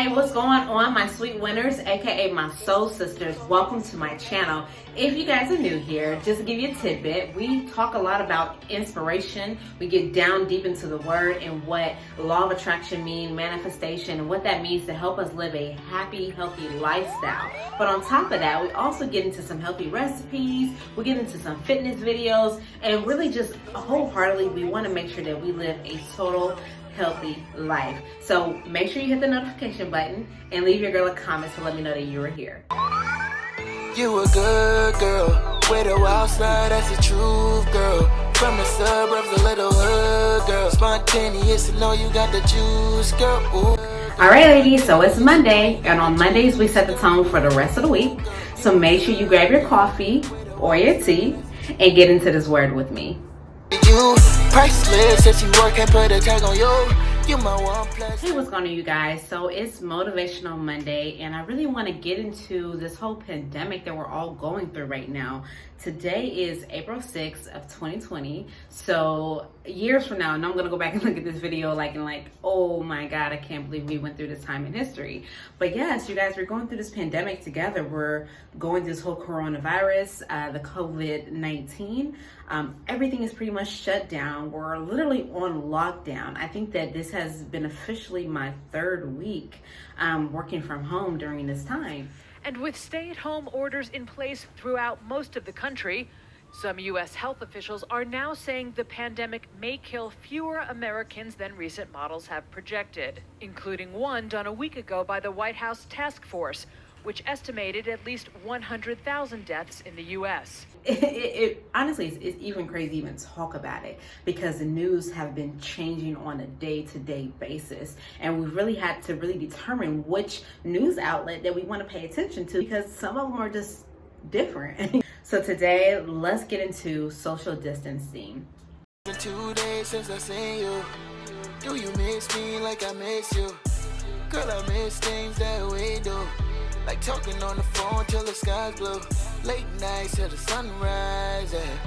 Hey, what's going on, my sweet winners, aka my soul sisters? Welcome to my channel. If you guys are new here, just to give you a tidbit, we talk a lot about inspiration. We get down deep into the word and what law of attraction means, manifestation, and what that means to help us live a happy, healthy lifestyle. But on top of that, we also get into some healthy recipes, we get into some fitness videos, and really just wholeheartedly, we want to make sure that we live a total healthy life. So make sure you hit the notification button and leave your girl a comment to let me know that you are here. You a good girl, with a wild side, that's the truth, girl. From the suburbs, a little hood, girl. Spontaneous, to know you got the juice, girl. All right, ladies, so it's Monday, and on Mondays we set the tone for the rest of the week. So make sure you grab your coffee or your tea and get into this word with me. You priceless, if you work and put a tag on you. You my one plus. Hey, what's going on, you guys? So it's Motivational Monday, and I really want to get into this whole pandemic that we're all going through right now. Today is April 6th of 2020. So years from now, and I'm going to go back and look at this video like, oh my God, I can't believe we went through this time in history. But yes, you guys, we're going through this pandemic together. We're going through this whole coronavirus, the COVID-19. Everything is pretty much shut down. We're literally on lockdown. I think that this has been officially my third week working from home during this time. And with stay-at-home orders in place throughout most of the country, some U.S. health officials are now saying the pandemic may kill fewer Americans than recent models have projected, including one done a week ago by the White House task force, which estimated at least 100,000 deaths in the U.S. Honestly, it's even crazy to even talk about it because the news have been changing on a day-to-day basis, and we've really had to determine which news outlet that we want to pay attention to because some of them are just different. So today, let's get into social distancing. Been 2 days since I seen you. Do you miss me like I miss you? Girl, I miss things that we do. Like talking on the phone till the sky's blue. Late nights till the sunrise, yeah.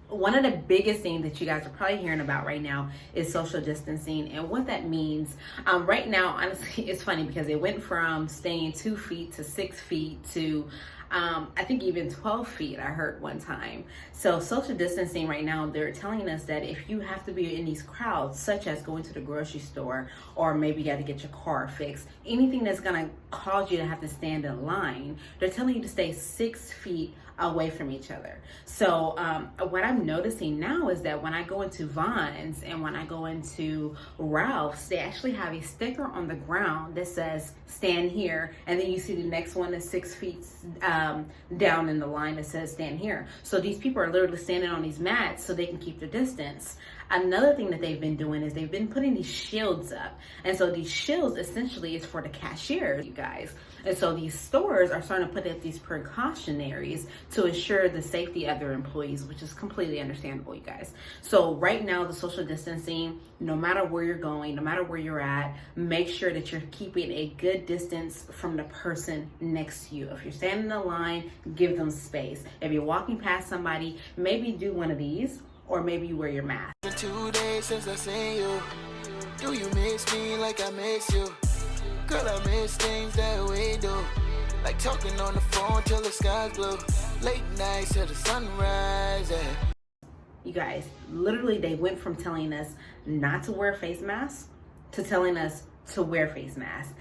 One of the biggest things that you guys are probably hearing about right now is social distancing and what that means. Right now, honestly, it's funny because it went from staying 2 feet to 6 feet to I think even 12 feet, I heard one time. So social distancing right now, they're telling us that if you have to be in these crowds, such as going to the grocery store, or maybe you got to get your car fixed, anything that's going to cause you to have to stand in line, they're telling you to stay 6 feet away from each other. So what I'm noticing now is that when I go into Vons and when I go into Ralph's, they actually have a sticker on the ground that says stand here, and then you see the next one is 6 feet down in the line that says stand here. So these people are literally standing on these mats so they can keep their distance. Another thing that they've been doing is they've been putting these shields up, and so these shields essentially is for the cashiers, you guys. And so these stores are starting to put up these precautionaries to ensure the safety of their employees, which is completely understandable, you guys. So right now, the social distancing, no matter where you're going, no matter where you're at, make sure that you're keeping a good distance from the person next to you. If you're standing in a line, give them space. If you're walking past somebody, maybe do one of these, or maybe you wear your mask. Been 2 days since I seen you. Do you miss me like I miss you? Girl, I miss things that we do. Like talking on the phone till the sky's blue. Late nights till the sunrise, yeah. You guys, literally they went from telling us not to wear face masks to telling us to wear face masks.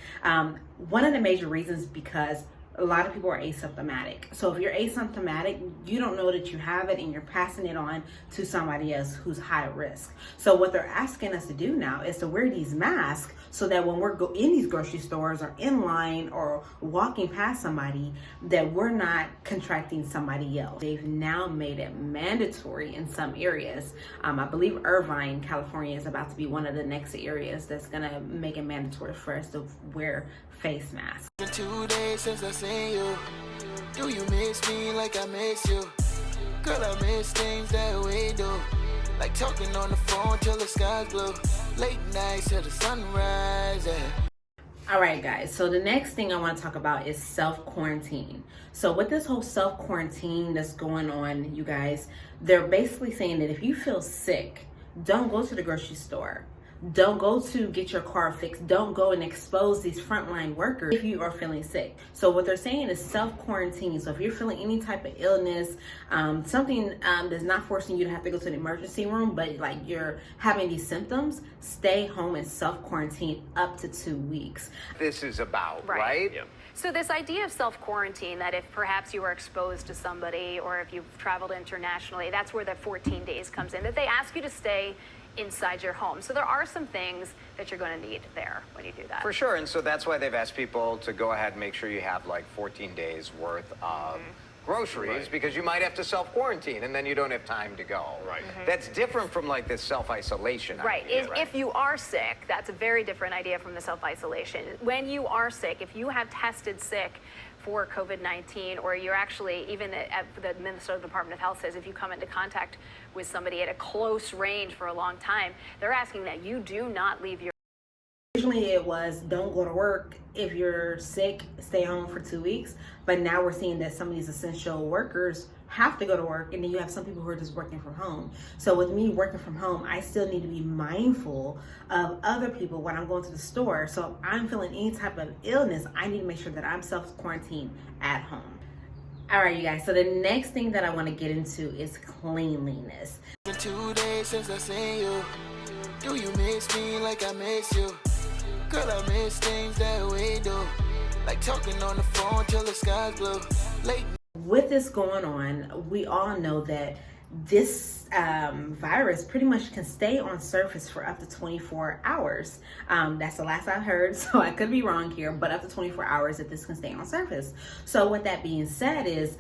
One of the major reasons because a lot of people are asymptomatic. So if you're asymptomatic, you don't know that you have it and you're passing it on to somebody else who's high risk. So what they're asking us to do now is to wear these masks so that when we're in these grocery stores or in line or walking past somebody, that we're not contracting somebody else. They've now made it mandatory in some areas. I believe Irvine, California is about to be one of the next areas that's gonna make it mandatory for us to wear face masks. Been 2 days since I seen you. Do you miss me like I miss you? Girl, I miss things that we do. Like talking on the phone till the sky's blue. Late nights till the sunrise, yeah. All right, guys, so the next thing I want to talk about is self-quarantine. So with this whole self-quarantine that's going on, you guys, they're basically saying that if you feel sick, don't go to the grocery store. Don't go to get your car fixed. Don't go and expose these frontline workers if you are feeling sick. So what they're saying is self-quarantine. So if you're feeling any type of illness, something that's not forcing you to have to go to the emergency room, but like you're having these symptoms, stay home and self-quarantine up to 2 weeks. This is about, right? Yeah. So this idea of self-quarantine, that if perhaps you were exposed to somebody or if you've traveled internationally, that's where the 14 days comes in, that they ask you to stay inside your home. So there are some things that you're going to need there when you do that. For sure, and so that's why they've asked people to go ahead and make sure you have like 14 days worth of groceries, because you might have to self-quarantine and then you don't have time to go. Right. That's different from like this self-isolation Right. idea. If you are sick, that's a very different idea from the self-isolation. When you are sick, if you have tested sick for COVID-19, or you're actually, even at the Minnesota Department of Health says if you come into contact with somebody at a close range for a long time, they're asking that you do not leave your... Originally it was don't go to work. If you're sick, stay home for 2 weeks. But now we're seeing that some of these essential workers have to go to work, and then you have some people who are just working from home. So with me working from home, I still need to be mindful of other people when I'm going to the store. So if I'm feeling any type of illness, I need to make sure that I'm self-quarantined at home. All right, you guys, so the next thing that I want to get into is cleanliness. Been 2 days since I seen you. Do you miss me like I miss you? Girl, I miss things that we do, like talking on the phone till the sky's blue. Late. With this going on, we all know that this virus pretty much can stay on surface for up to 24 hours. That's the last I've heard, so I could be wrong here, but up to 24 hours that this can stay on surface. So with that being said is,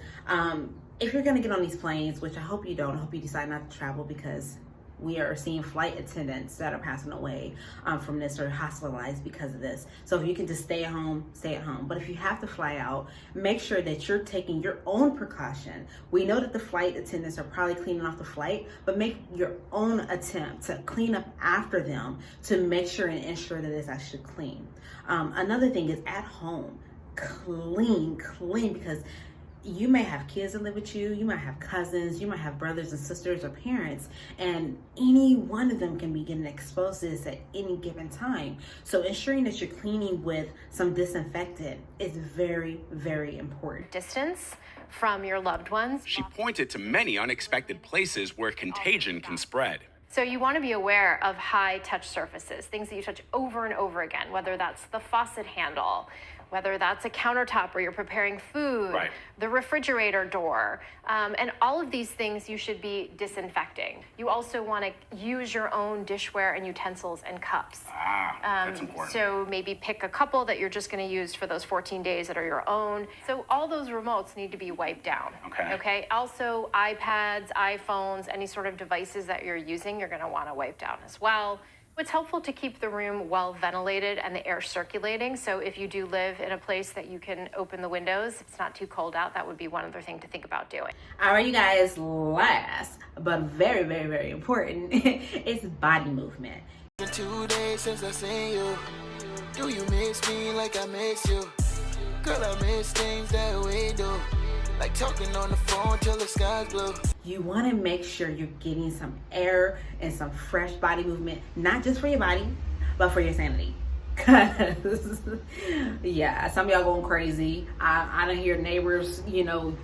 if you're gonna get on these planes, which I hope you don't, I hope you decide not to travel, because we are seeing flight attendants that are passing away from this, or hospitalized because of this. So if you can just stay at home, stay at home. But if you have to fly out, make sure that you're taking your own precaution. We know that the flight attendants are probably cleaning off the flight, but make your own attempt to clean up after them to make sure and ensure that it's actually clean. Another thing is at home, clean, because you may have kids that live with you, you might have cousins, you might have brothers and sisters or parents, and any one of them can be getting exposed to this at any given time. So ensuring that you're cleaning with some disinfectant is very, very important. Distance from your loved ones. She pointed to many unexpected places where contagion can spread. So you want to be aware of high touch surfaces, things that you touch over and over again, whether that's the faucet handle, whether that's a countertop where you're preparing food, Right. the refrigerator door, and all of these things you should be disinfecting. You also want to use your own dishware and utensils and cups. That's important. So maybe pick a couple that you're just going to use for those 14 days that are your own. So all those remotes need to be wiped down. Okay. Also, iPads, iPhones, any sort of devices that you're using, you're going to want to wipe down as well. It's helpful to keep the room well ventilated and the air circulating. So if you do live in a place that you can open the windows, if it's not too cold out, that would be one other thing to think about doing. All right, you guys, last but very, very, very important, it's body movement. Been 2 days since I seen you. Do you miss me like I miss you? Girl, I miss things that we do, like talking on the phone till the sky's blue. You want to make sure you're getting some air and some fresh body movement, not just for your body, but for your sanity. Cause yeah, some of y'all going crazy. I don't hear neighbors,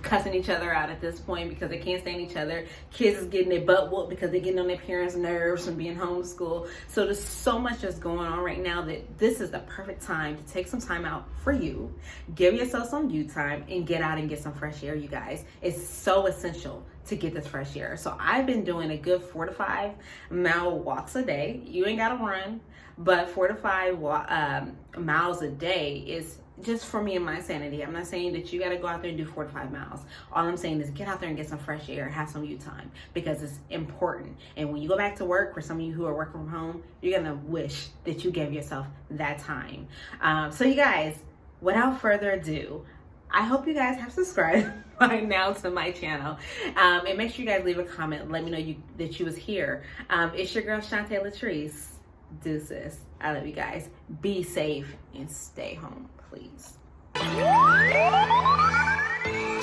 cussing each other out at this point because they can't stand each other. Kids is getting their butt whooped because they're getting on their parents' nerves from being homeschooled. So there's so much that's going on right now that this is the perfect time to take some time out for you. Give yourself some you time and get out and get some fresh air, you guys. It's so essential to get this fresh air. So I've been doing a good 4 to 5 mile walks a day. You ain't gotta run, but 4 to 5 miles a day is just for me and my sanity. I'm not saying that you gotta go out there and do 4 to 5 miles. All I'm saying is get out there and get some fresh air, have some you time, because it's important. And when you go back to work, for some of you who are working from home, you're gonna wish that you gave yourself that time. So you guys, without further ado, I hope you guys have subscribed by now to my channel. And make sure you guys leave a comment. Let me know that you was here. It's your girl, Shantaelatrese. Deuces. I love you guys. Be safe and stay home, please.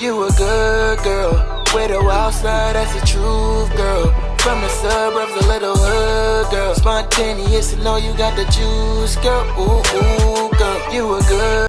You a good girl, with a wild side, that's the truth, girl. From the suburbs, a little hood girl. Spontaneous to know you got the juice, girl. Ooh, ooh.